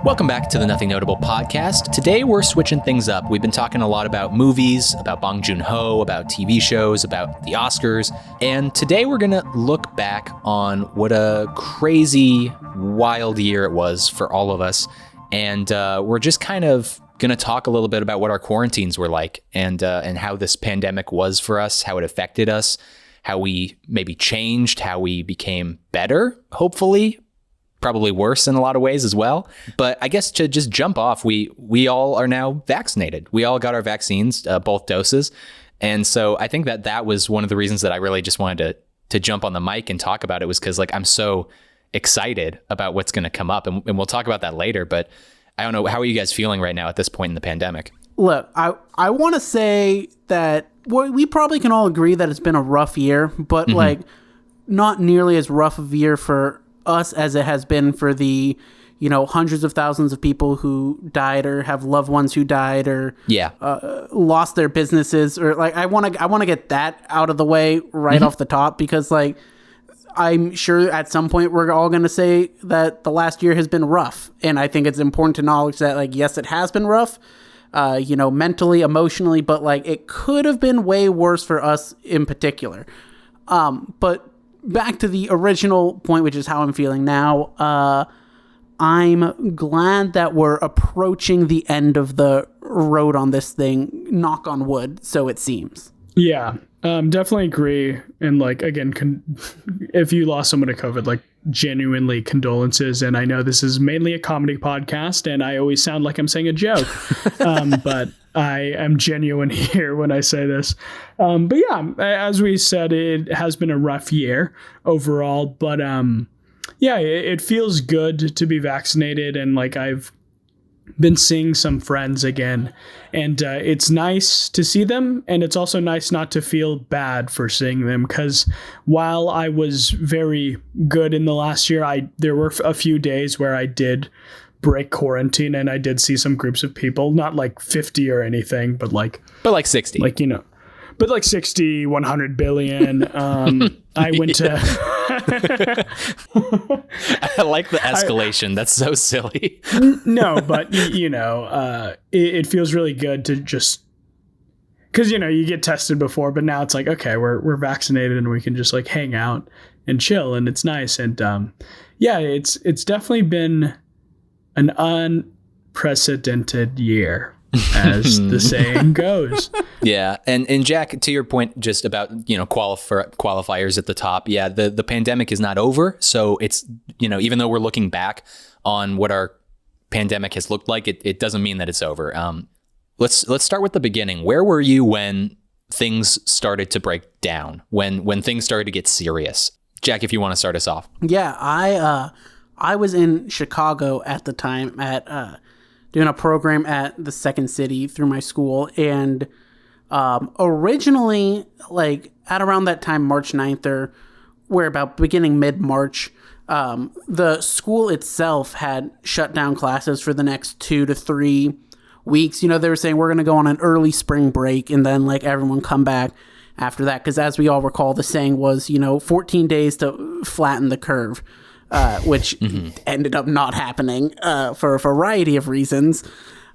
Welcome back to the Nothing Notable podcast. Today we're switching things up. We've been talking a lot about movies, about Bong Joon-ho, about TV shows, about the Oscars. And today we're going to look back on what a crazy, wild year it was for all of us. And we're just kind of going to talk a little bit about what our quarantines were like and how this pandemic was for us, how it affected us, how we maybe changed, how we became better, hopefully. Probably worse in a lot of ways as well. But I guess to just jump off, we all are now vaccinated. We all got our vaccines, both doses. And so I think that was one of the reasons that I really just wanted to jump on the mic and talk about it, was because I'm so excited about what's going to come up. And we'll talk about that later. But I don't know, how are you guys feeling right now at this point in the pandemic? Look, I want to say that we probably can all agree that it's been a rough year, but not nearly as rough of a year for us as it has been for the hundreds of thousands of people who died or have loved ones who died or lost their businesses, or I want to get that out of the way right off the top, because I'm sure at some point we're all going to say that the last year has been rough, and I think it's important to acknowledge that yes, it has been rough, mentally, emotionally, but it could have been way worse for us in particular. But back to the original point, which is how I'm feeling now. I'm glad that we're approaching the end of the road on this thing, knock on wood, so it seems. Yeah, definitely agree. And again, if you lost someone to COVID, genuinely condolences. And I know this is mainly a comedy podcast and I always sound like I'm saying a joke, but I am genuine here when I say this. But yeah, as we said, it has been a rough year overall, but it feels good to be vaccinated. And I've been seeing some friends again, and it's nice to see them. And it's also nice not to feel bad for seeing them, because while I was very good in the last year, there were a few days where I did break quarantine and I did see some groups of people, not 50 or anything, but 60, but 60, 100 billion. I went to I like the escalation. That's so silly. No, but it feels really good to just, because you get tested before, but now it's okay, we're vaccinated and we can just hang out and chill, and it's nice. And it's definitely been an unprecedented year, as the saying goes. Yeah. And Jack, to your point just about, qualifiers at the top. Yeah. The pandemic is not over. So it's, even though we're looking back on what our pandemic has looked like, it doesn't mean that it's over. Let's start with the beginning. Where were you when things started to break down, when things started to get serious? Jack, if you want to start us off. Yeah, I was in Chicago at the time at doing a program at the Second City through my school. And originally, at around that time, March 9th, or we're about beginning mid-March, the school itself had shut down classes for the next 2 to 3 weeks. They were saying we're going to go on an early spring break and then everyone come back after that. Because as we all recall, the saying was, 14 days to flatten the curve. Which ended up not happening for a variety of reasons.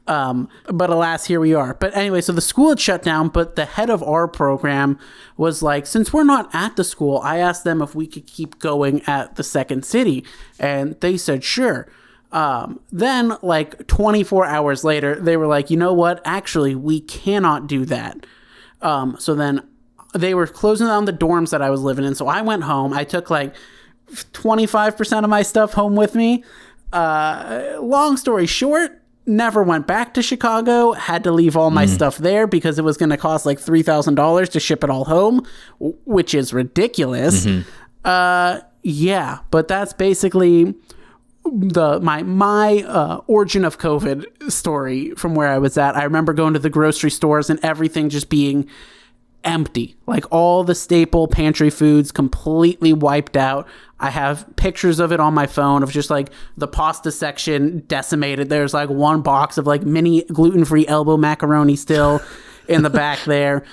But alas, here we are. But anyway, so the school had shut down, but the head of our program was since we're not at the school, I asked them if we could keep going at the Second City. And they said, sure. Then 24 hours later, they were you know what? Actually, we cannot do that. So then they were closing down the dorms that I was living in. So I went home. I took 25% of my stuff home with me. Long story short, never went back to Chicago, had to leave all my stuff there because it was going to cost $3,000 to ship it all home, which is ridiculous. Yeah, but that's basically my origin of COVID story from where I was at. I remember going to the grocery stores and everything just being empty, all the staple pantry foods completely wiped out. I have pictures of it on my phone of just the pasta section decimated. There's one box of mini gluten-free elbow macaroni still in the back there.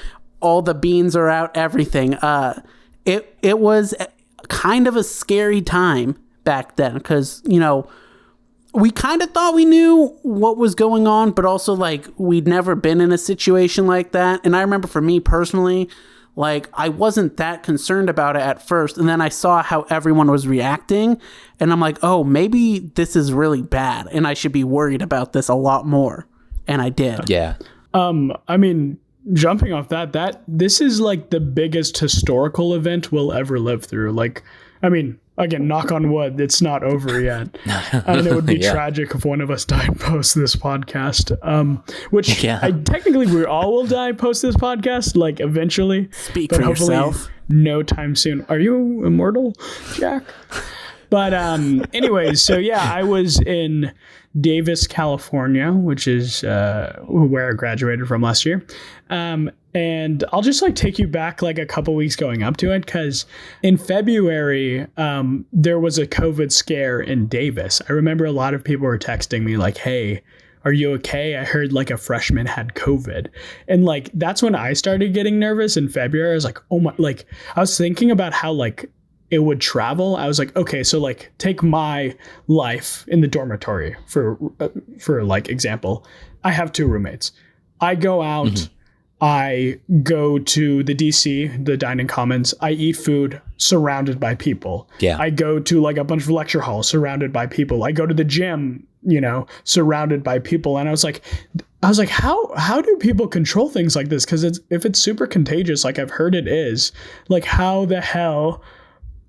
All the beans are out, everything. It was kind of a scary time back then, because, you know, we kind of thought we knew what was going on, but also, like, we'd never been in a situation like that. And I remember for me personally, like, I wasn't that concerned about it at first. And then I saw how everyone was reacting. And I'm like, oh, maybe this is really bad. And I should be worried about this a lot more. And I did. Yeah. I mean, jumping off that this is like the biggest historical event we'll ever live through. Like, I mean, again, knock on wood, it's not over yet. And it would be tragic if one of us died post this podcast. Which I technically we all will die post this podcast, like eventually. Speak for yourself. No time soon. Are you immortal, Jack? But anyways, so yeah, I was in Davis, California, which is where I graduated from last year. And I'll just like take you back like a couple weeks going up to it, because in February, there was a COVID scare in Davis. I remember a lot of people were texting me like, hey, are you okay? I heard like a freshman had COVID. And like, that's when I started getting nervous in February. I was like, oh my, like I was thinking about how like it would travel. I was like, okay, so like take my life in the dormitory for like example. I have 2 roommates. I go out, I go to the DC, the dining commons. I eat food surrounded by people. Yeah. I go to like a bunch of lecture halls surrounded by people. I go to the gym, you know, surrounded by people. And I was like, how do people control things like this? Because if it's super contagious, like I've heard it is, like how the hell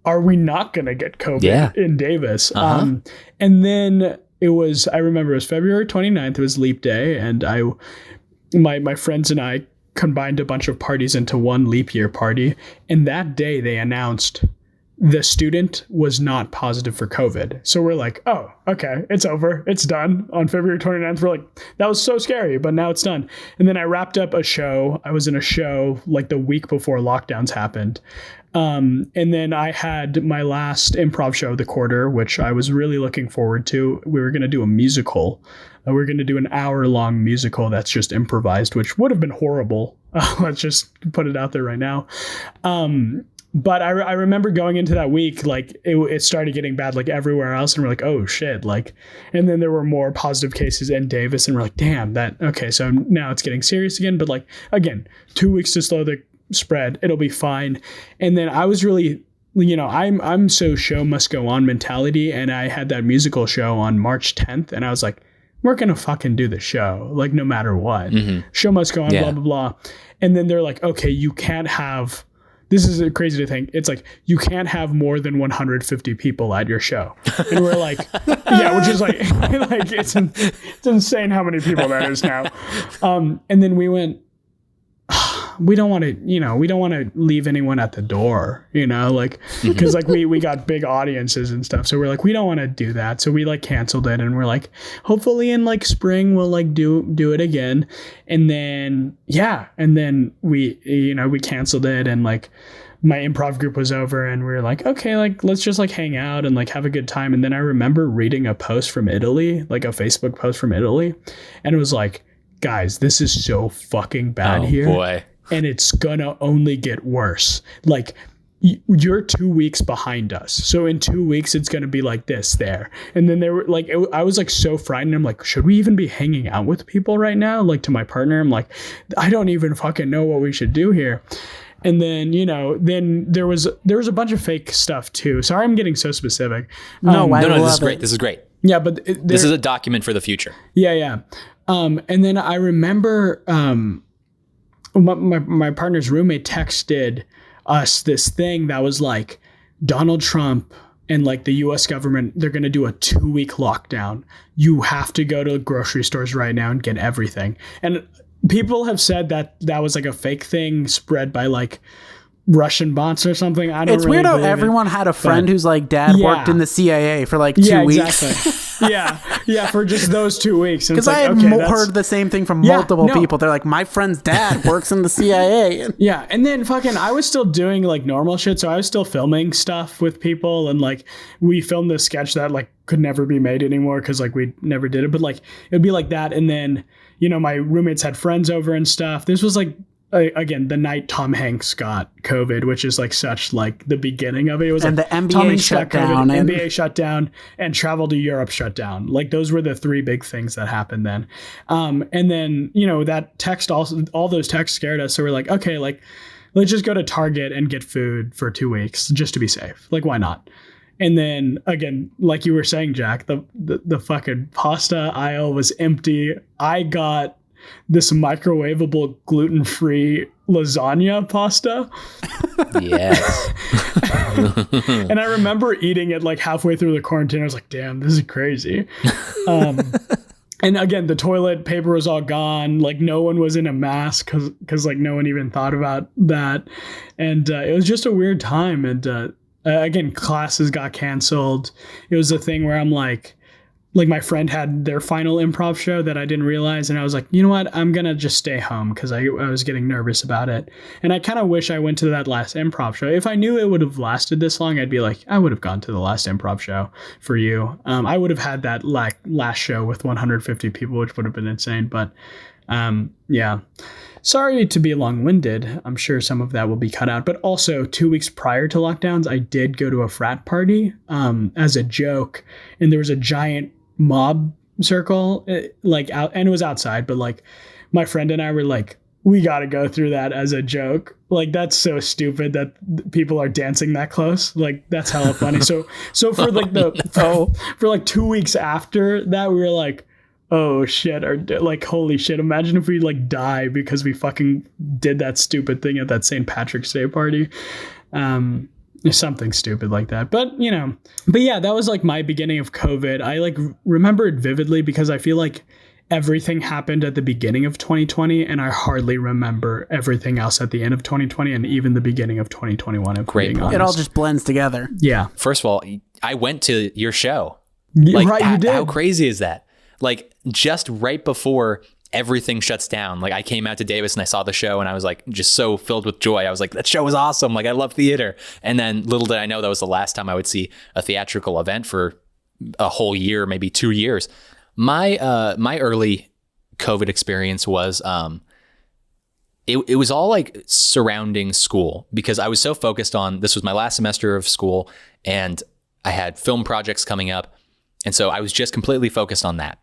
are we not going to get COVID in Davis? And then I remember it was February 29th. It was Leap Day. And my friends and I combined a bunch of parties into one leap year party. And that day they announced the student was not positive for COVID. So we're like, oh, okay, it's over. It's done. On February 29th, we're like, that was so scary, but now it's done. And then I wrapped up a show. I was in a show like the week before lockdowns happened. And then I had my last improv show, The Quarter, which I was really looking forward to. We were going to do a musical. We were going to do an hour-long musical that's just improvised, which would have been horrible. Let's just put it out there right now. But I remember going into that week, like it started getting bad like everywhere else. And we're like, oh shit. Like, and then there were more positive cases in Davis and we're like, damn okay. So now it's getting serious again. But like, again, 2 weeks to slow the spread. It'll be fine. And then I was really, you know, I'm so show must go on mentality. And I had that musical show on March 10th. And I was like, we're going to fucking do the show. Like no matter what, show must go on, blah, blah, blah. And then they're like, okay, you can't have, this is crazy to think. It's like, you can't have more than 150 people at your show. And we're like, yeah, which is like, like it's insane how many people that is now. And then we went, we don't want to leave anyone at the door, you know, like, because like we got big audiences and stuff. So we're like, we don't want to do that. So we like canceled it and we're like, hopefully in like spring, we'll like do it again. And then, and then we canceled it and like my improv group was over and we were like, okay, like, let's just like hang out and like have a good time. And then I remember reading a post from Italy, like a Facebook post from Italy. And it was like, guys, this is so fucking bad here. Oh boy. And it's gonna only get worse. Like you're 2 weeks behind us. So in 2 weeks, it's gonna be like this there. And then they were like, I was like so frightened. I'm like, should we even be hanging out with people right now? Like to my partner, I'm like, I don't even fucking know what we should do here. And then, you know, then there was a bunch of fake stuff too. Sorry, I'm getting so specific. No, this is great. This is great. Yeah, but this is a document for the future. Yeah. And then I remember, my partner's roommate texted us this thing that was like Donald Trump and like the US government, they're going to do a 2-week lockdown. You have to go to grocery stores right now and get everything. And people have said that was like a fake thing spread by like Russian bots or something. I don't It's really weird how everyone had a friend whose like dad worked in the CIA for like 2 weeks. Exactly. yeah, for just those 2 weeks. Because like, I had heard the same thing from multiple people. They're like, my friend's dad works in the CIA. Yeah, and then fucking I was still doing like normal shit. So I was still filming stuff with people. And like we filmed this sketch that like could never be made anymore because like we never did it. But like it'd be like that. And then, you know, my roommates had friends over and stuff. This was like again, the night Tom Hanks got COVID, which is like such like the beginning of it. It was And like the NBA Tom Hanks shut got COVID, down, and- NBA shut down, and travel to Europe shut down. Like those were the three big things that happened then. And then, you know, that text also, all those texts scared us. So we're like, okay, like let's just go to Target and get food for 2 weeks just to be safe. Like, why not? And then again, like you were saying, Jack, the fucking pasta aisle was empty. I got this microwavable gluten-free lasagna pasta. Yes. And I remember eating it like halfway through the quarantine. I was like, damn, this is crazy. And again, the toilet paper was all gone. Like no one was in a mask because like no one even thought about that. And it was just a weird time. And again, classes got canceled. It was a thing where I'm like my friend had their final improv show that I didn't realize. And I was like, you know what? I'm going to just stay home because I was getting nervous about it. And I kind of wish I went to that last improv show. If I knew it would have lasted this long, I'd be like, I would have gone to the last improv show for you. I would have had that last show with 150 people, which would have been insane. But yeah. Sorry to be long-winded. I'm sure some of that will be cut out. But also, 2 weeks prior to lockdowns, I did go to a frat party as a joke. And there was a giant mob circle like out, and it was outside, but like my friend and I were like, we got to go through that as a joke. Like that's so stupid that people are dancing that close. Like that's hella funny. So for like for like 2 weeks after that, we were like, oh shit, or like holy shit, imagine if we like die because we fucking did that stupid thing at that St. Patrick's Day party. Something stupid like that. But yeah, that was like my beginning of COVID. I like remember it vividly because I feel like everything happened at the beginning of 2020 and I hardly remember everything else at the end of 2020 and even the beginning of 2021. Great point. It all just blends together. Yeah. First of all, I went to your show. Like, right, you did. How crazy is that? Like just right before everything shuts down. Like I came out to Davis and I saw the show and I was like just so filled with joy. I was like, that show was awesome. Like I love theater. And then little did I know that was the last time I would see a theatrical event for a whole year, maybe 2 years. My early COVID experience was it was all like surrounding school because I was so focused on, this was my last semester of school and I had film projects coming up. And so I was just completely focused on that.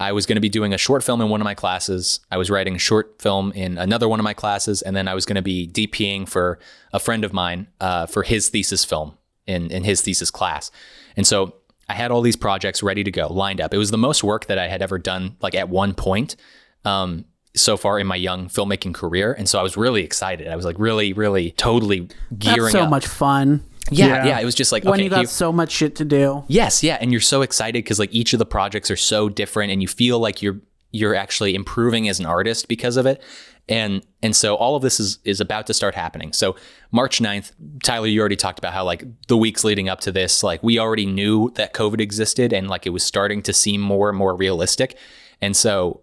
I was going to be doing a short film in one of my classes. I was writing a short film in another one of my classes. And then I was going to be DPing for a friend of mine for his thesis film in his thesis class. And so I had all these projects ready to go, lined up. It was the most work that I had ever done, like at one point so far in my young filmmaking career. And so I was really excited. I was like really, really totally gearing up. That's so much fun. Yeah. It was just like, when okay, you got so much shit to do. Yes. Yeah. And you're so excited because like each of the projects are so different and you feel like you're actually improving as an artist because of it. And so all of this is about to start happening. So March 9th, Tyler, you already talked about how like the weeks leading up to this, like we already knew that COVID existed and like it was starting to seem more and more realistic. And so,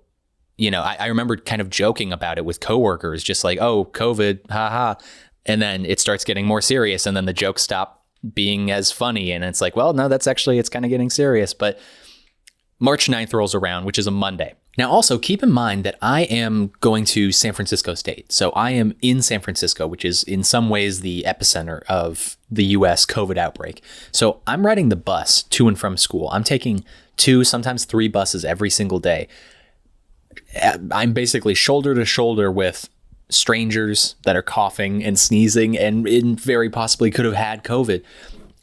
I remember kind of joking about it with coworkers, just like, oh, COVID, haha. And then it starts getting more serious and then the jokes stop being as funny. And it's like, well, no, it's kind of getting serious. But March 9th rolls around, which is a Monday. Now, also keep in mind that I am going to San Francisco State. So I am in San Francisco, which is in some ways the epicenter of the US COVID outbreak. So I'm riding the bus to and from school. I'm taking 2, sometimes 3 buses every single day. I'm basically shoulder to shoulder with strangers that are coughing and sneezing and very possibly could have had COVID.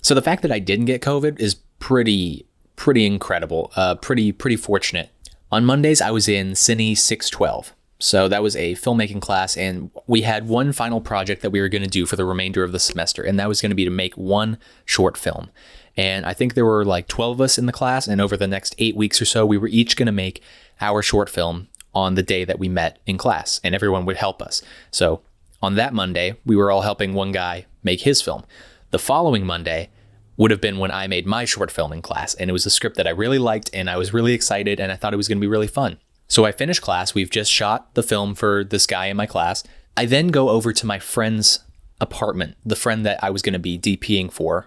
So the fact that I didn't get COVID is pretty incredible, pretty fortunate. On Mondays, I was in Cine 612. So that was a filmmaking class and we had one final project that we were going to do for the remainder of the semester. And that was going to be to make one short film. And I think there were like 12 of us in the class. And over the next 8 weeks or so, we were each going to make our short film on the day that we met in class and everyone would help us. So on that Monday, we were all helping one guy make his film. The following Monday would have been when I made my short film in class. And it was a script that I really liked and I was really excited and I thought it was going to be really fun. So I finished class. We've just shot the film for this guy in my class. I then go over to my friend's apartment, the friend that I was going to be DPing for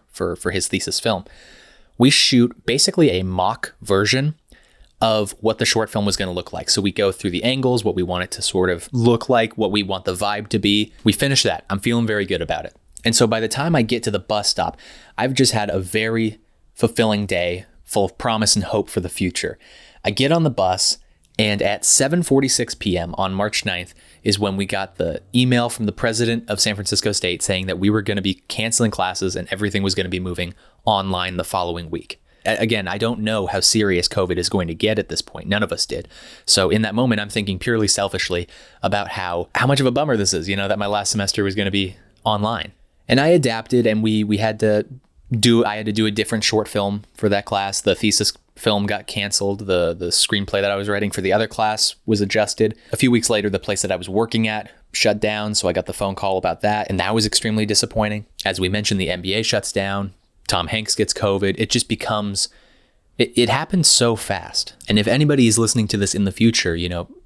his thesis film. We shoot basically a mock version of what the short film was going to look like. So we go through the angles, what we want it to sort of look like, what we want the vibe to be. We finish that. I'm feeling very good about it. And so by the time I get to the bus stop, I've just had a very fulfilling day full of promise and hope for the future. I get on the bus, and at 7:46 p.m. on March 9th is when we got the email from the president of San Francisco State saying that we were going to be canceling classes and everything was going to be moving online the following week. Again, I don't know how serious COVID is going to get at this point. None of us did. So in that moment, I'm thinking purely selfishly about how much of a bummer this is, that my last semester was going to be online. And I adapted, and I had to do a different short film for that class. The thesis film got canceled. The screenplay that I was writing for the other class was adjusted. A few weeks later, the place that I was working at shut down. So I got the phone call about that. And that was extremely disappointing. As we mentioned, the NBA shuts down. Tom Hanks gets COVID. It just becomes, it happens so fast. And if anybody is listening to this in the future,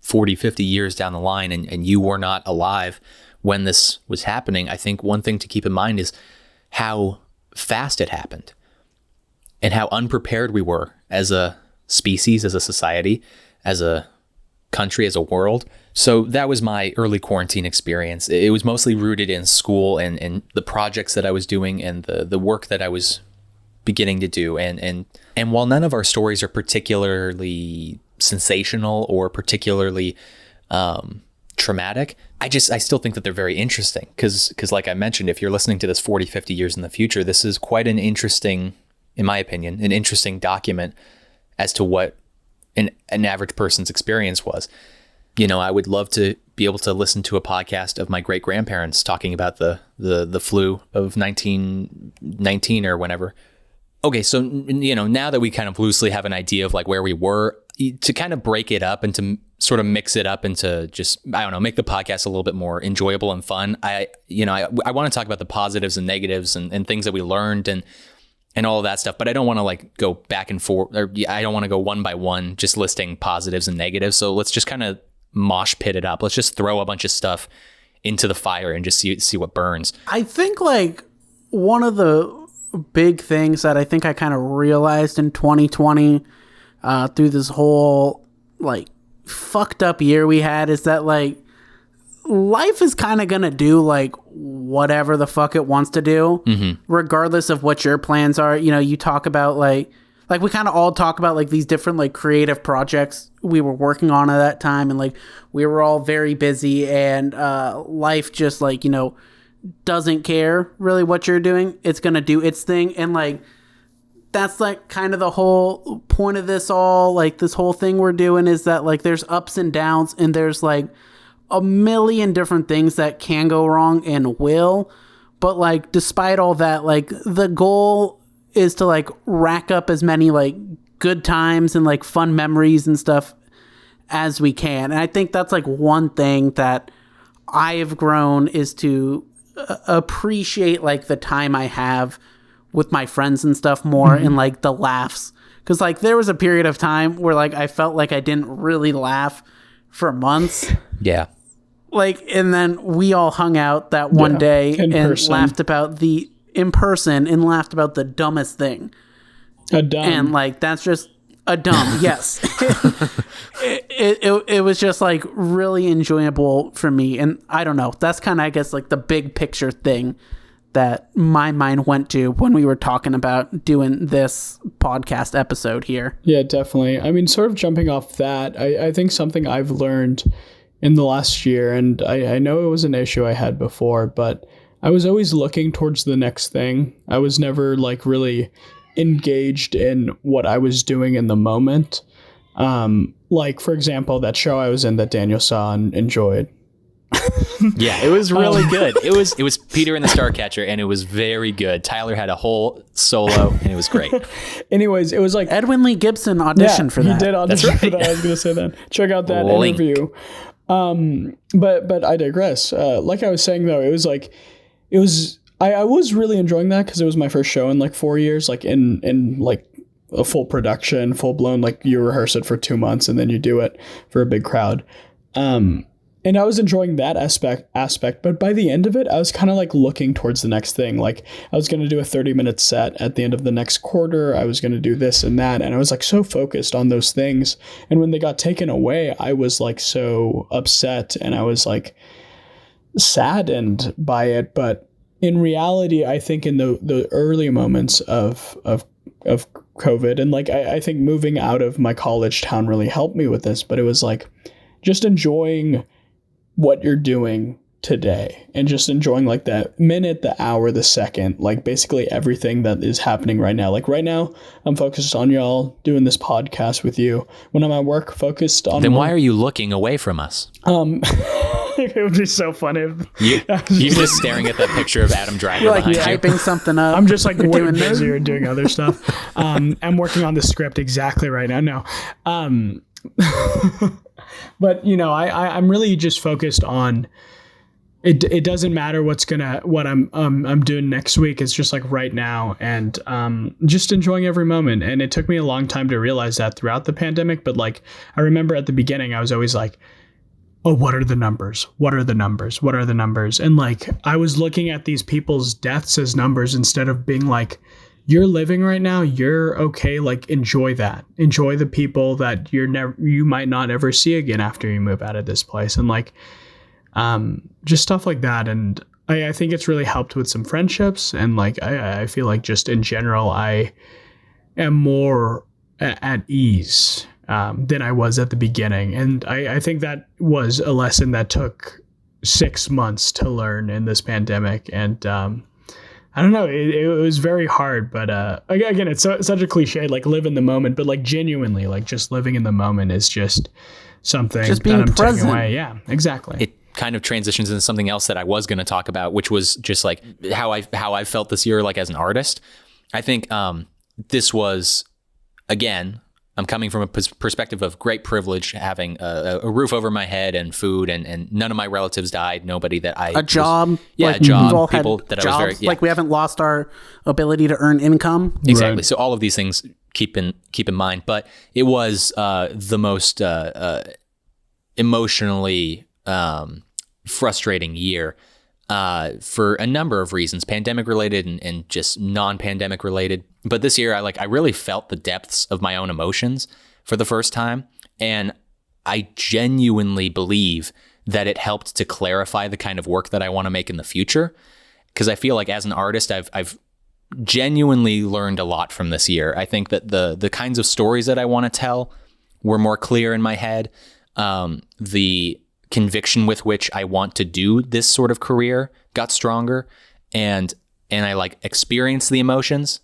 40, 50 years down the line, and you were not alive when this was happening, I think one thing to keep in mind is how fast it happened and how unprepared we were as a species, as a society, as a country, as a world. So that was my early quarantine experience. It was mostly rooted in school and the projects that I was doing and the work that I was beginning to do. And while none of our stories are particularly sensational or particularly traumatic, I still think that they're very interesting because like I mentioned, if you're listening to this 40, 50 years in the future, this is quite an interesting, in my opinion, an interesting document as to what an average person's experience was. I would love to be able to listen to a podcast of my great grandparents talking about the flu of 1919 or whenever. Okay, so now that we kind of loosely have an idea of like where we were, to kind of break it up and to sort of mix it up into just, I don't know, make the podcast a little bit more enjoyable and fun. I want to talk about the positives and negatives and things that we learned and all of that stuff, but I don't want to like go back and forth, or I don't want to go one by one just listing positives and negatives. So let's just kind of mosh pit it up. Let's just throw a bunch of stuff into the fire and just see what burns. I think like one of the big things that I think I kind of realized in 2020 through this whole like fucked up year we had is that like life is kind of gonna do like whatever the fuck it wants to do, regardless of what your plans are. You talk about like we kind of all talk about like these different like creative projects we were working on at that time, and like we were all very busy, and life just like doesn't care really what you're doing. It's gonna do its thing, and like that's like kind of the whole point of this whole thing we're doing is that like there's ups and downs, and there's like a million different things that can go wrong and will, but like despite all that, like the goal is to like rack up as many like good times and like fun memories and stuff as we can. And I think that's like one thing that I have grown is to appreciate like the time I have with my friends and stuff more, and like the laughs. Cause like there was a period of time where like I felt like I didn't really laugh for months. Yeah. Like, and then we all hung out that one day and laughed about in person and laughed about the dumbest thing. And like, that's just a dumb, yes. It was just like really enjoyable for me. And I don't know, that's kind of, I guess, like the big picture thing that my mind went to when we were talking about doing this podcast episode here. Yeah, definitely. I mean, sort of jumping off that, I think something I've learned in the last year, and I know it was an issue I had before, but I was always looking towards the next thing. I was never like really engaged in what I was doing in the moment. Like, for example, that show I was in that Daniel saw and enjoyed. Yeah, it was really good. It was Peter and the Starcatcher, and it was very good. Tyler had a whole solo, and it was great. Anyways, it was like Edwin Lee Gibson auditioned for that. He did audition for that. I was going to say that. Check out that interview. But I digress. Like I was saying though, I was really enjoying that because it was my first show in like 4 years, like in like a full production, full blown, like you rehearse it for 2 months and then you do it for a big crowd. And I was enjoying that aspect, but by the end of it, I was kind of like looking towards the next thing. Like I was going to do a 30-minute set at the end of the next quarter. I was going to do this and that. And I was like so focused on those things. And when they got taken away, I was like so upset and I was like saddened by it. But in reality, I think in the early moments of COVID, and like I think moving out of my college town really helped me with this, but it was like just enjoying what you're doing today and just enjoying like the minute, the hour, the second, like basically everything that is happening right now. Like right now I'm focused on y'all doing this podcast with you. When I'm at work, focused on Then why are you looking away from us? It would be so funny if You're just staring at that picture of Adam Driver You're like behind typing something up. I'm just like way doing busier doing other stuff. I'm working on the script exactly right now. No. But you know, I'm really just focused on it. It doesn't matter what I'm doing next week. It's just like right now, and just enjoying every moment. And it took me a long time to realize that throughout the pandemic. But like I remember at the beginning, I was always like, oh, what are the numbers? What are the numbers? What are the numbers? And like I was looking at these people's deaths as numbers instead of being like, you're living right now, you're okay, like enjoy that. Enjoy the people that you might not ever see again after you move out of this place. And like just stuff like that. And I think it's really helped with some friendships. And like I feel like just in general, I am more at ease than I was at the beginning. And I think that was a lesson that took 6 months to learn in this pandemic. And I don't know. It was very hard, but again, it's such a cliche, like live in the moment, but like genuinely, like just living in the moment is just something just being that I'm present. taking away. Yeah, exactly. It kind of transitions into something else that I was going to talk about, which was just like how I felt this year, like as an artist. I think this was, again, I'm coming from a perspective of great privilege, having a roof over my head and food, and none of my relatives died. Nobody that a job. A job. People that jobs. I was very, like we haven't lost our ability to earn income. Exactly. Right. So all of these things keep in mind, but it was the most emotionally frustrating year for a number of reasons, pandemic related and just non-pandemic related. But this year, I really felt the depths of my own emotions for the first time. And I genuinely believe that it helped to clarify the kind of work that I want to make in the future. Because I feel like as an artist, I've genuinely learned a lot from this year. I think that the kinds of stories that I want to tell were more clear in my head. The conviction with which I want to do this sort of career got stronger, and I like experienced the emotions,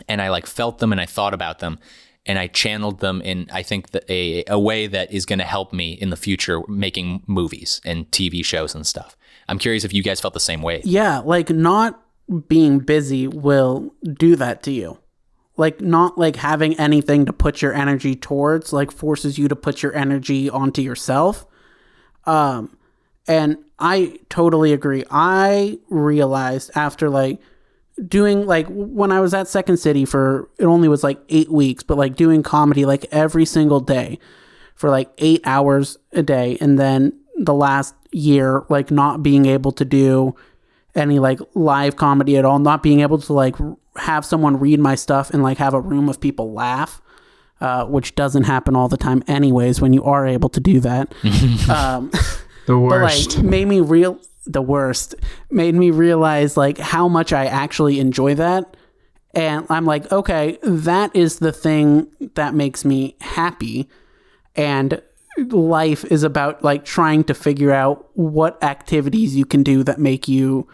and I like felt them, and I thought about them, and I channeled them in, I think, that a way that is going to help me in the future making movies and TV shows and stuff. I'm curious if you guys felt the same way. Yeah, like not being busy will do that to you. Like not like having anything to put your energy towards, like forces you to put your energy onto yourself. And I totally agree. I realized after like doing like when I was at Second City for, it only was like 8 weeks, but like doing comedy like every single day for like 8 hours a day. And then the last year, like not being able to do any like live comedy at all, not being able to like have someone read my stuff and like have a room of people laugh, which doesn't happen all the time anyways when you are able to do that. The worst. But like made me realize like how much I actually enjoy that. And I'm like, okay, that is the thing that makes me happy. And life is about like trying to figure out what activities you can do that make you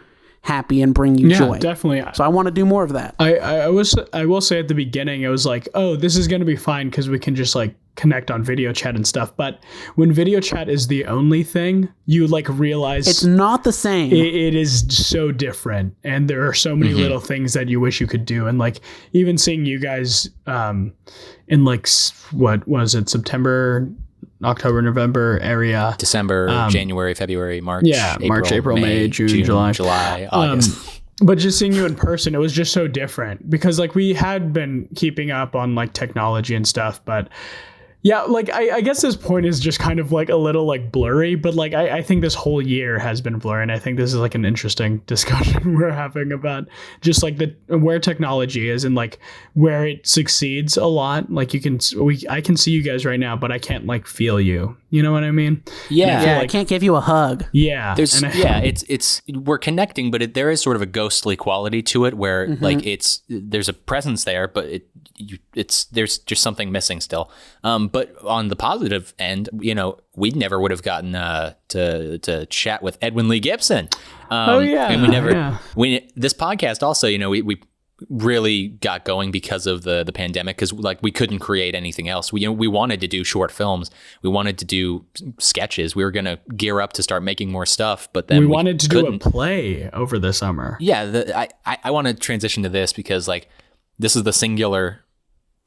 happy and bring you joy. Definitely. So I want to do more of that. I will say at the beginning, it was like, oh, this is going to be fine because we can just like connect on video chat and stuff. But when video chat is the only thing, you like realize it's not the same. It is so different. And there are so many little things that you wish you could do. And like even seeing you guys in like, what was it, September, October, November area. December, January, February, March. Yeah, April, May, June, July, August. But just seeing you in person, it was just so different because like we had been keeping up on like technology and stuff, but Yeah, like I guess this point is just kind of like a little like blurry, but like I think this whole year has been blurry, and I think this is like an interesting discussion we're having about just like where technology is and like where it succeeds a lot. Like I can see you guys right now, but I can't like feel you. You know what I mean? Yeah, like, I can't give you a hug. Yeah, it's we're connecting, but there is sort of a ghostly quality to it where like there's a presence there, but there's just something missing still. But on the positive end, we never would have gotten to chat with Edwin Lee Gibson. And this podcast also, we really got going because of the pandemic, because like we couldn't create anything else. We wanted to do short films, we wanted to do sketches, we were gonna gear up to start making more stuff, but then we wanted to do a play over the summer. I want to transition to this because like this is the singular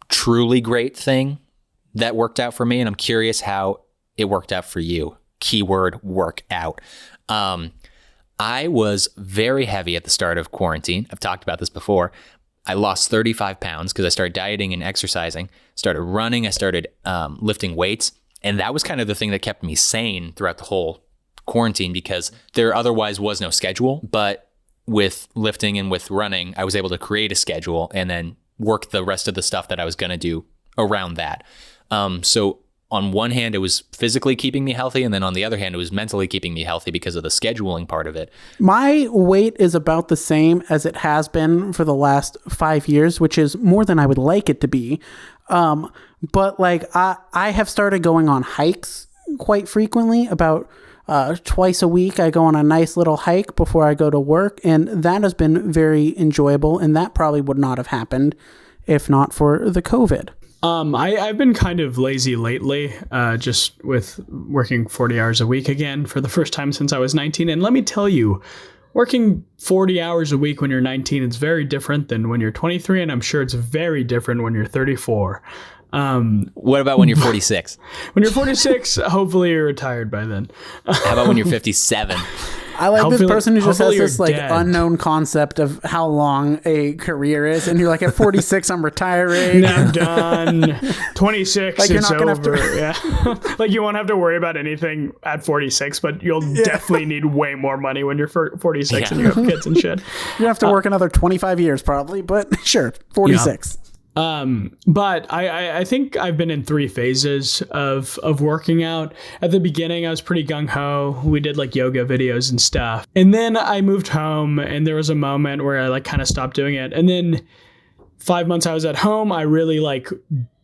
truly great thing that worked out for me, and I'm curious how it worked out for you. Keyword work out. I was very heavy at the start of quarantine. I've talked about this before. I lost 35 pounds because I started dieting and exercising, started running, I started lifting weights. And that was kind of the thing that kept me sane throughout the whole quarantine, because there otherwise was no schedule. But with lifting and with running, I was able to create a schedule and then work the rest of the stuff that I was going to do around that. So on one hand, it was physically keeping me healthy, and then on the other hand, it was mentally keeping me healthy because of the scheduling part of it. My weight is about the same as it has been for the last 5 years, which is more than I would like it to be. But like I have started going on hikes quite frequently. About twice a week, I go on a nice little hike before I go to work, and that has been very enjoyable. And that probably would not have happened if not for the COVID. I've been kind of lazy lately, just with working 40 hours a week again for the first time since I was 19. And let me tell you, working 40 hours a week when you're 19 is very different than when you're 23. And I'm sure it's very different when you're 34. What about when you're 46? When you're 46, hopefully you're retired by then. How about when you're 57? I like this person who just has this like unknown concept of how long a career is, and you're like, at 46, I'm retiring. I'm done. 26, like, it's over. Yeah. Like you won't have to worry about anything at 46, but you'll definitely need way more money when you're 46 and you have kids and shit. You have to work another 25 years probably, but sure, 46. But I think I've been in 3 phases of working out. At the beginning, I was pretty gung-ho. We did like yoga videos and stuff. And then I moved home, and there was a moment where I like kind of stopped doing it. And then 5 months I was at home, I really like,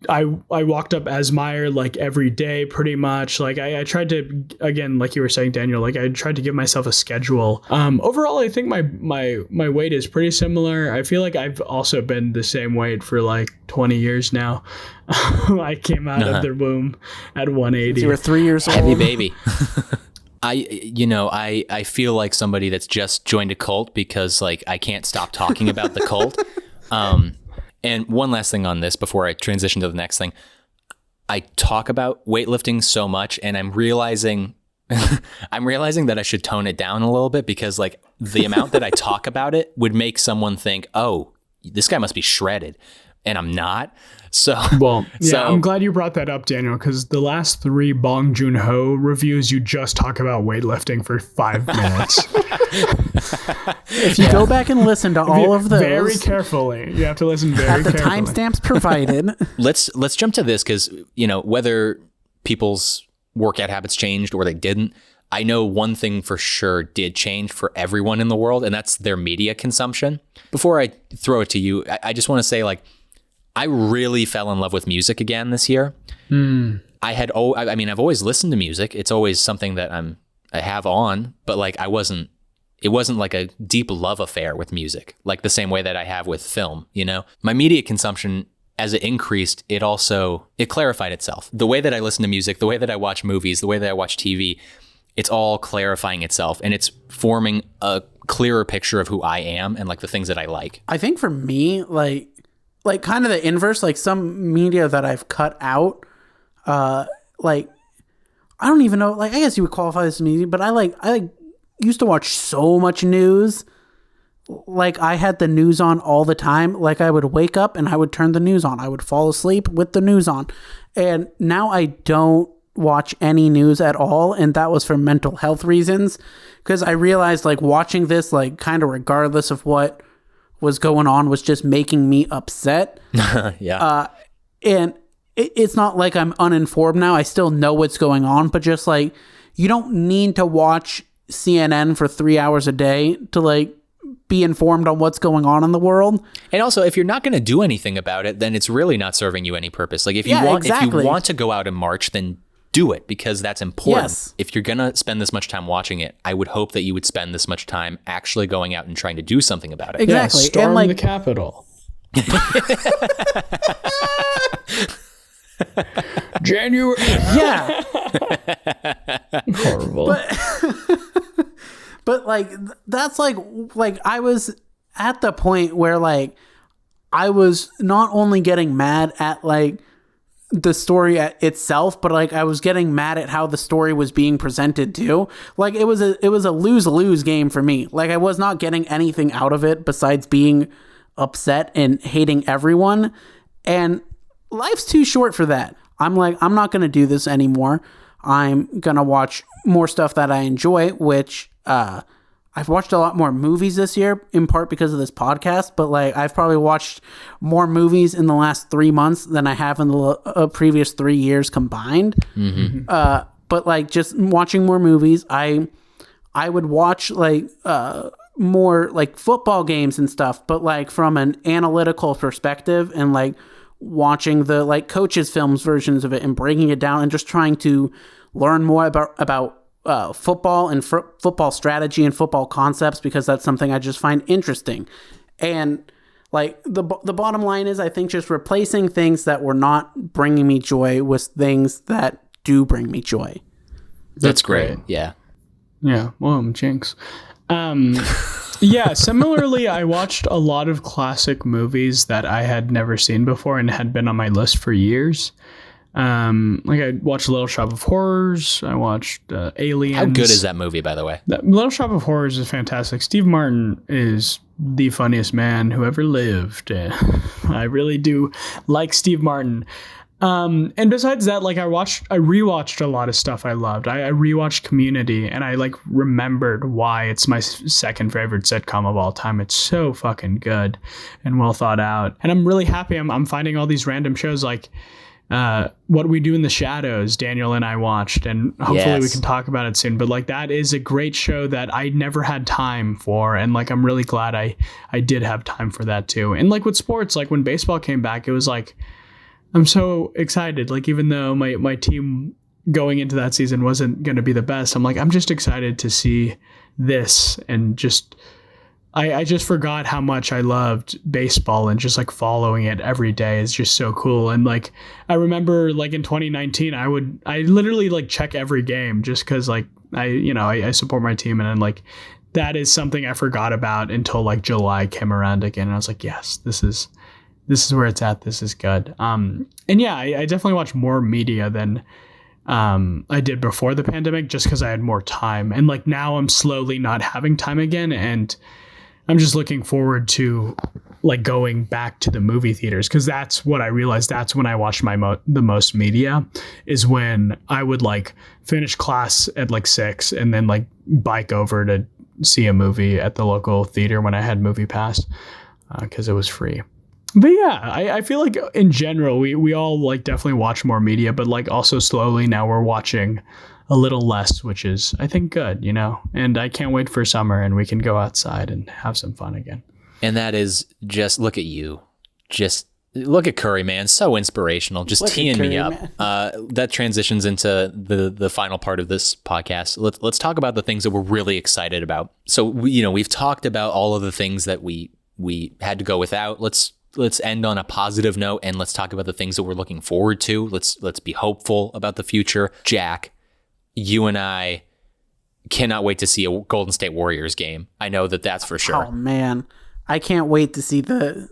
I walked up Esmire like every day pretty much. Like I tried to, again, like you were saying, Daniel, like I tried to give myself a schedule. Overall, I think my weight is pretty similar. I feel like I've also been the same weight for like 20 years now. I came out of the womb at 180. You were 3 years old. Heavy baby. I feel like somebody that's just joined a cult because like I can't stop talking about the cult. And one last thing on this before I transition to the next thing. I talk about weightlifting so much, and I'm realizing that I should tone it down a little bit, because like the amount that I talk about it would make someone think, oh, this guy must be shredded. And I'm not. So, I'm glad you brought that up, Daniel, because the last 3 Bong Joon-ho reviews, you just talk about weightlifting for 5 minutes. If you go back and listen to all of those very carefully, you have to listen very at the carefully. timestamps provided. Let's jump to this, because whether people's workout habits changed or they didn't, I know one thing for sure did change for everyone in the world, and that's their media consumption. Before I throw it to you, I just want to say, like, I really fell in love with music again this year. I've always listened to music. It's always something that I have on, but like it wasn't like a deep love affair with music, like the same way that I have with film, My media consumption, as it increased, it clarified itself. The way that I listen to music, the way that I watch movies, the way that I watch TV, it's all clarifying itself, and it's forming a clearer picture of who I am and like the things that I like. I think for me, like kind of the inverse, like some media that I've cut out, like I don't even know, like I guess you would qualify this as media, but I used to watch so much news, like I had the news on all the time. Like I would wake up and I would turn the news on. I would fall asleep with the news on. And now I don't watch any news at all. And that was for mental health reasons. Because I realized like watching this, like kind of regardless of what was going on, was just making me upset. Yeah. And it's not like I'm uninformed now. I still know what's going on. But just like, you don't need to watch CNN for 3 hours a day to like be informed on what's going on in the world. And also, if you're not going to do anything about it, then it's really not serving you any purpose. Like if you want to go out and march, then do it, because that's important. Yes. If you're going to spend this much time watching it, I would hope that you would spend this much time actually going out and trying to do something about it. Exactly. Yeah, storm and like the Capitol. January. Yeah. Horrible. But like that's like I was at the point where like I was not only getting mad at like the story itself, but like I was getting mad at how the story was being presented too. Like it was a lose-lose game for me. Like I was not getting anything out of it besides being upset and hating everyone. And life's too short for that. I'm like, I'm not going to do this anymore. I'm going to watch more stuff that I enjoy, which I've watched a lot more movies this year, in part because of this podcast, but like I've probably watched more movies in the last 3 months than I have in the previous 3 years combined. Mm-hmm. But like just watching more movies, I would watch like more like football games and stuff, but like from an analytical perspective, and like watching the like coaches' films versions of it and breaking it down and just trying to learn more about football and football strategy and football concepts, because that's something I just find interesting. And like the bottom line is, I think just replacing things that were not bringing me joy with things that do bring me joy. That's great. Yeah. Yeah. Well, jinx. Yeah, similarly, I watched a lot of classic movies that I had never seen before and had been on my list for years. Like I watched Little Shop of Horrors. I watched Aliens. How good is that movie, by the way? Little Shop of Horrors is fantastic. Steve Martin is the funniest man who ever lived. I really do like Steve Martin. And besides that, like I rewatched a lot of stuff I loved. I rewatched Community, and I like remembered why it's my second favorite sitcom of all time. It's so fucking good and well thought out. And I'm really happy I'm finding all these random shows like What We Do in the Shadows, Daniel and I watched, and hopefully we can talk about it soon. But like that is a great show that I never had time for, and like I'm really glad I did have time for that too. And like with sports, like when baseball came back, it was like I'm so excited. Like even though my team going into that season wasn't going to be the best, I'm like I'm just excited to see this, and just I just forgot how much I loved baseball, and just like following it every day is just so cool. And like I remember like in 2019 I literally like check every game just because like I support my team, and then like that is something I forgot about until like July came around again, and I was like, yes, this is where it's at. This is good. And yeah, I definitely watch more media than I did before the pandemic, just because I had more time. And like now I'm slowly not having time again, and I'm just looking forward to like going back to the movie theaters, because that's what I realized. That's when I watched the most media, is when I would like finish class at like 6 and then like bike over to see a movie at the local theater when I had Movie Pass, because it was free. But yeah, I feel like in general, we all like definitely watch more media, but like also slowly now we're watching a little less, which is, I think, good, and I can't wait for summer and we can go outside and have some fun again. And that is just, look at you. Just look at Curry, man. So inspirational. Just teeing me up. That transitions into the final part of this podcast. Let's talk about the things that we're really excited about. So, we've talked about all of the things that we had to go without. Let's end on a positive note, and let's talk about the things that we're looking forward to. Let's be hopeful about the future. Jack, you and I cannot wait to see a Golden State Warriors game. I know that's for sure. Oh man, I can't wait to see the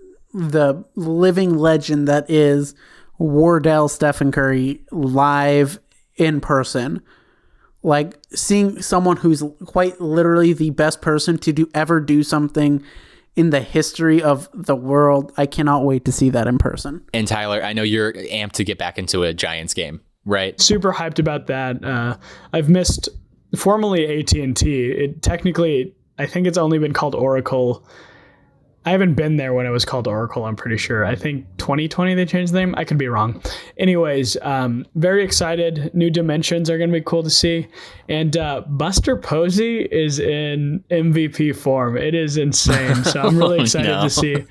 living legend that is Wardell Stephen Curry live in person. Like seeing someone who's quite literally the best person to ever do something in the history of the world. I cannot wait to see that in person. And Tyler, I know you're amped to get back into a Giants game, right? Super hyped about that. I've missed formerly AT&T. It technically, I think it's only been called Oracle. I haven't been there when it was called Oracle, I'm pretty sure. I think 2020 they changed the name. I could be wrong. Anyways, very excited. New dimensions are going to be cool to see. And Buster Posey is in MVP form. It is insane. So I'm really excited to see.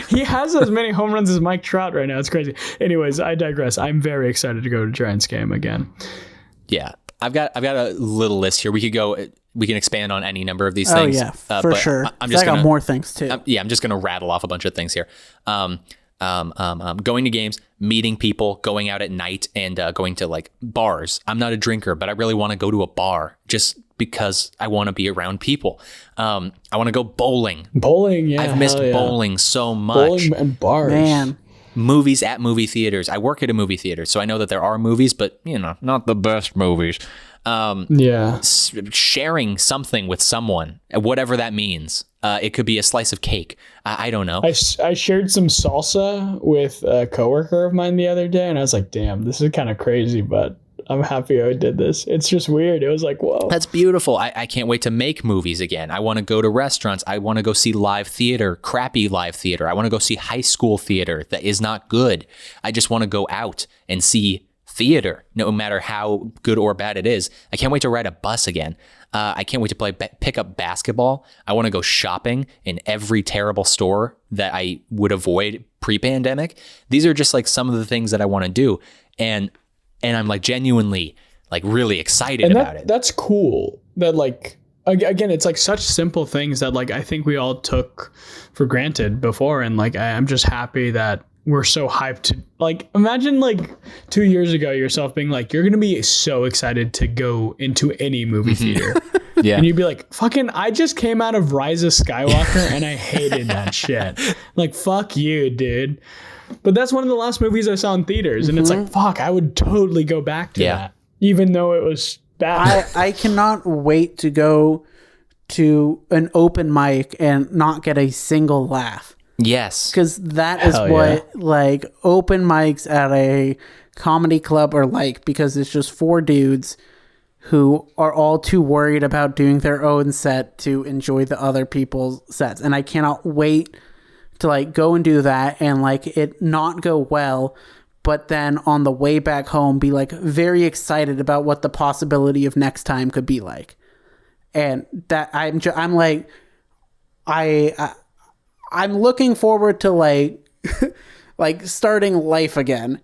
He has as many home runs as Mike Trout right now. It's crazy. Anyways, I digress. I'm very excited to go to Giants game again. Yeah. I've got a little list here. We can expand on any number of these things. Oh yeah, for sure. I got more things too. I'm just going to rattle off a bunch of things here. Going to games, meeting people, going out at night, and going to like bars. I'm not a drinker, but I really want to go to a bar just because I want to be around people. I want to go bowling. Bowling, yeah. I've missed bowling so much. Bowling and bars. Man. Movies at movie theaters. I work at a movie theater, so I know that there are movies, but not the best movies. Sharing something with someone, whatever that means. It could be a slice of cake. I don't know. I shared some salsa with a coworker of mine the other day, and I was like, damn, this is kind of crazy, but I'm happy I did this. It's just weird. It was like, whoa. That's beautiful. I can't wait to make movies again. I want to go to restaurants. I want to go see live theater, crappy live theater. I want to go see high school theater that is not good. I just want to go out and see theater, no matter how good or bad it is. I can't wait to ride a bus again. I can't wait to pick up basketball. I want to go shopping in every terrible store that I would avoid pre-pandemic. These are just like some of the things that I want to do. And I'm like genuinely like really excited about it. That's cool. That like, again, it's like such simple things that like I think we all took for granted before. And like, I'm just happy that we're so hyped to like, imagine like 2 years ago yourself being like, you're going to be so excited to go into any movie theater. Yeah. And you'd be like, fucking, I just came out of Rise of Skywalker and I hated that shit. Like, fuck you, dude. But that's one of the last movies I saw in theaters. And it's like, fuck, I would totally go back to that. Even though it was bad. I cannot wait to go to an open mic and not get a single laugh. Yes. Because that is what like open mics at a comedy club are like, because it's just four dudes who are all too worried about doing their own set to enjoy the other people's sets. And I cannot wait to like go and do that and like it not go well, but then on the way back home be like very excited about what the possibility of next time could be like. And that I'm like, I'm looking forward to like like starting life again.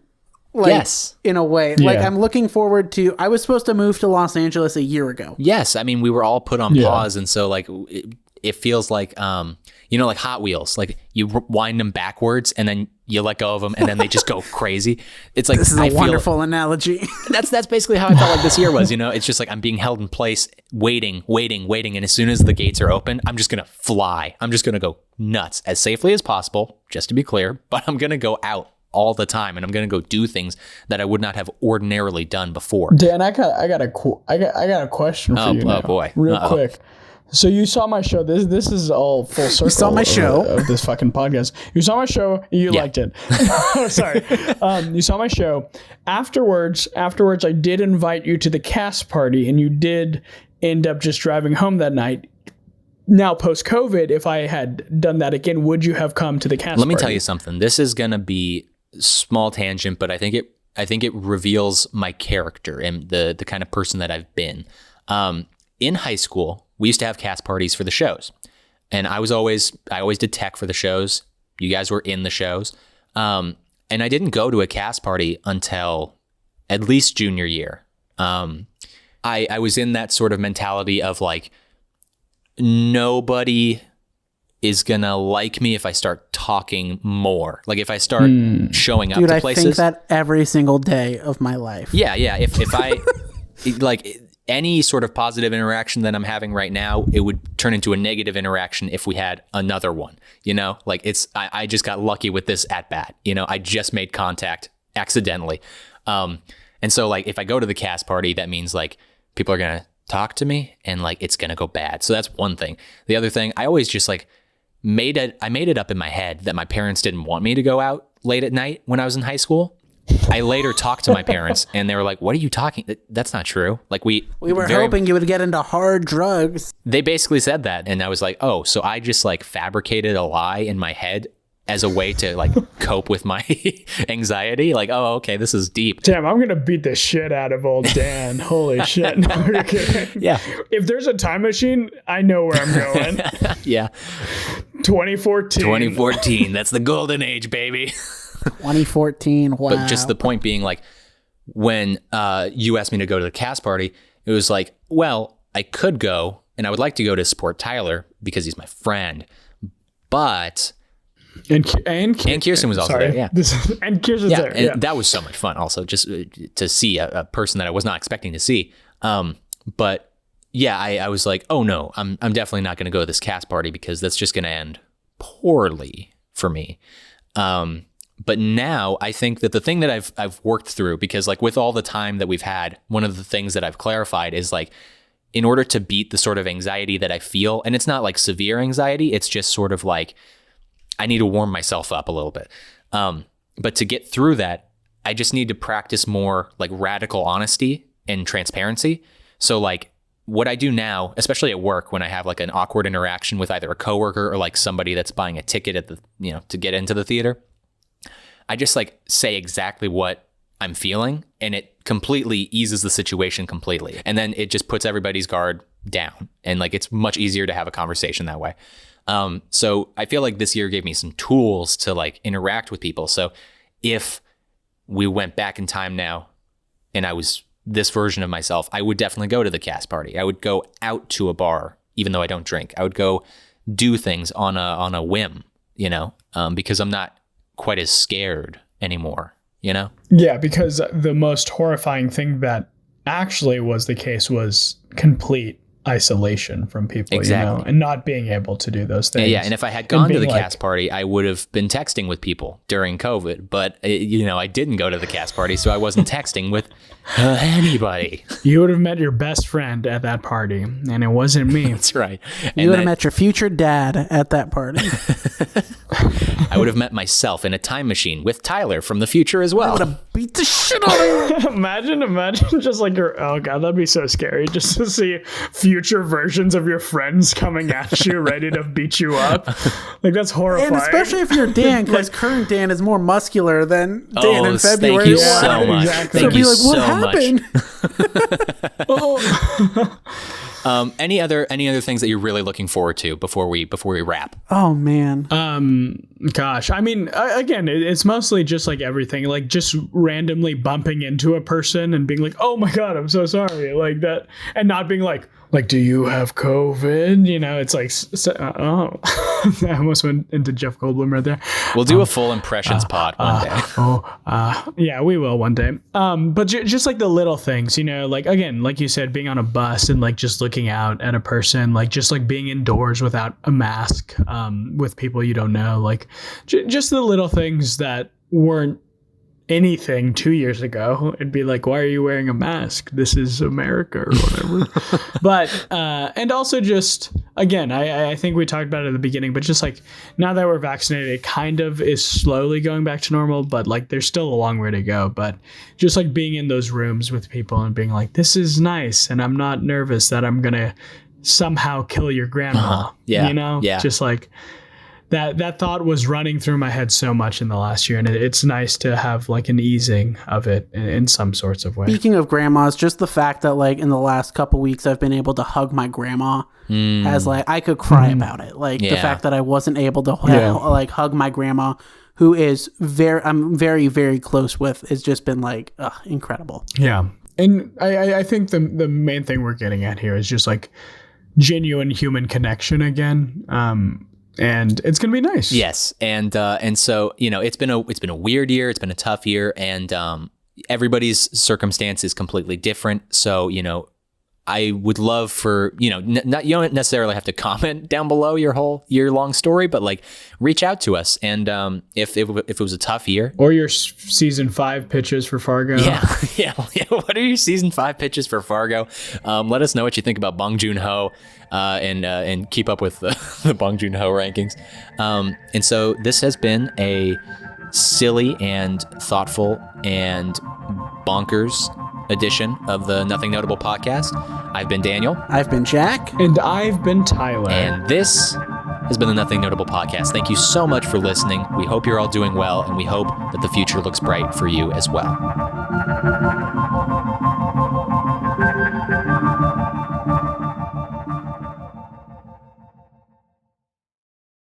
Like, yes. In a way. Yeah. Like I'm looking forward to, I was supposed to move to Los Angeles a year ago. Yes. I mean, we were all put on pause. And so like, it feels like, like Hot Wheels, like you wind them backwards and then you let go of them and then they just go crazy. It's like, this is a wonderful analogy. That's basically how I felt like this year was, it's just like I'm being held in place, waiting. And as soon as the gates are open, I'm just going to fly. I'm just going to go nuts as safely as possible, just to be clear, but I'm going to go out all the time and I'm going to go do things that I would not have ordinarily done before. Dan, I got a question for you now, boy. Real quick. So you saw my show. This is all full circle. You saw my show of this fucking podcast. You saw my show. You liked it. Sorry. You saw my show. Afterwards, I did invite you to the cast party, and you did end up just driving home that night. Now, post-COVID, if I had done that again, would you have come to the cast party? Let me tell you something. This is gonna be small tangent, but I think it reveals my character and the kind of person that I've been. In high school, we used to have cast parties for the shows, and I always did tech for the shows. You guys were in the shows, and I didn't go to a cast party until at least junior year. I was in that sort of mentality of like, nobody is gonna like me if I start talking more. Like if I start showing up to places. I think that every single day of my life. Yeah. If I like any sort of positive interaction that I'm having right now, it would turn into a negative interaction if we had another one. Like I just got lucky with this at bat. I just made contact accidentally. And so like if I go to the cast party, that means like people are gonna talk to me and like it's gonna go bad. So that's one thing. The other thing, I always just like made it up in my head that my parents didn't want me to go out late at night when I was in high school. I later talked to my parents and they were like, what are you talking? That's not true. Like we were hoping you would get into hard drugs. They basically said that. And I was like, oh, so I just like fabricated a lie in my head as a way to like cope with my anxiety. Like, oh, okay, this is deep. Damn, I'm going to beat the shit out of old Dan. Holy shit. No, you're kidding. Yeah. If there's a time machine, I know where I'm going. Yeah. 2014. That's the golden age, baby. 2014. Wow. But just the point being like, when you asked me to go to the cast party, it was like, well, I could go and I would like to go to support Tyler because he's my friend, but... And Kirsten was also there, yeah. And Kirsten's there, and yeah. That was so much fun also, just to see a person that I was not expecting to see. But yeah, I was like, oh no, I'm definitely not going to go to this cast party because that's just going to end poorly for me. But now I think that the thing that I've worked through, because like with all the time that we've had, one of the things that I've clarified is like, in order to beat the sort of anxiety that I feel, and it's not like severe anxiety, it's just sort of like, I need to warm myself up a little bit. But to get through that, I just need to practice more like radical honesty and transparency. So like what I do now, especially at work, when I have like an awkward interaction with either a coworker or like somebody that's buying a ticket at the, to get into the theater, I just like say exactly what I'm feeling and it completely eases the situation completely. And then it just puts everybody's guard down and like, it's much easier to have a conversation that way. So I feel like this year gave me some tools to like interact with people. So if we went back in time now and I was this version of myself, I would definitely go to the cast party. I would go out to a bar, even though I don't drink. I would go do things on a whim, because I'm not quite as scared anymore, Yeah, because the most horrifying thing that actually was the case was complete isolation from people, exactly. And not being able to do those things. Yeah, and if I had gone to the cast party, I would have been texting with people during COVID, but I didn't go to the cast party, so I wasn't texting with anybody. You would have met your best friend at that party, and it wasn't me. That's right. You would have met your future dad at that party. I would have met myself in a time machine with Tyler from the future as well. I would have beat the shit out of him. Imagine just like oh god, that'd be so scary just to see future versions of your friends coming at you ready to beat you up. Like that's horrifying. And especially if you're Dan, because current Dan is more muscular than Dan in February. Thank you so much. Exactly. Thank so you be like, what so happened? Oh. Any other things that you're really looking forward to before we wrap? Oh man. Gosh, I mean, again, it's mostly just like everything, like just randomly bumping into a person and being like, oh my god, I'm so sorry, like that, and not being like, do you have COVID? It's like, I almost went into Jeff Goldblum right there. We'll do a full impressions pod one day. Yeah, we will one day. But just like the little things, like, again, like you said, being on a bus and like just looking out at a person, like just like being indoors without a mask, with people you don't know, like just the little things that weren't anything 2 years ago. It'd be like, why are you wearing a mask? This is America or whatever. But and also just, again, I think we talked about it at the beginning, but just like now that we're vaccinated, it kind of is slowly going back to normal, but like there's still a long way to go. But just like being in those rooms with people and being like, this is nice, and I'm not nervous that I'm gonna somehow kill your grandma. Yeah. Yeah. Just like that thought was running through my head so much in the last year, and it's nice to have like an easing of it in some sorts of way. Speaking of grandmas, just the fact that like in the last couple weeks I've been able to hug my grandma as like I could cry about it. Like the fact that I wasn't able to like hug my grandma, who is I'm very, very close with, has just been like incredible. Yeah. And I think the main thing we're getting at here is just like genuine human connection again. And it's going to be nice. Yes. And so, it's been a weird year. It's been a tough year, and everybody's circumstance is completely different. So, I would love for, you don't necessarily have to comment down below your whole year-long story, but like reach out to us. And if it was a tough year. Or your season 5 pitches for Fargo. Yeah. What are your season 5 pitches for Fargo? Let us know what you think about Bong Joon-ho and keep up with the Bong Joon-ho rankings. And so this has been a silly and thoughtful and bonkers edition of the Nothing Notable podcast. I've been Daniel. I've been Jack. And I've been Tyler. And this has been the Nothing Notable podcast. Thank you so much for listening. We hope you're all doing well, and we hope that the future looks bright for you as well.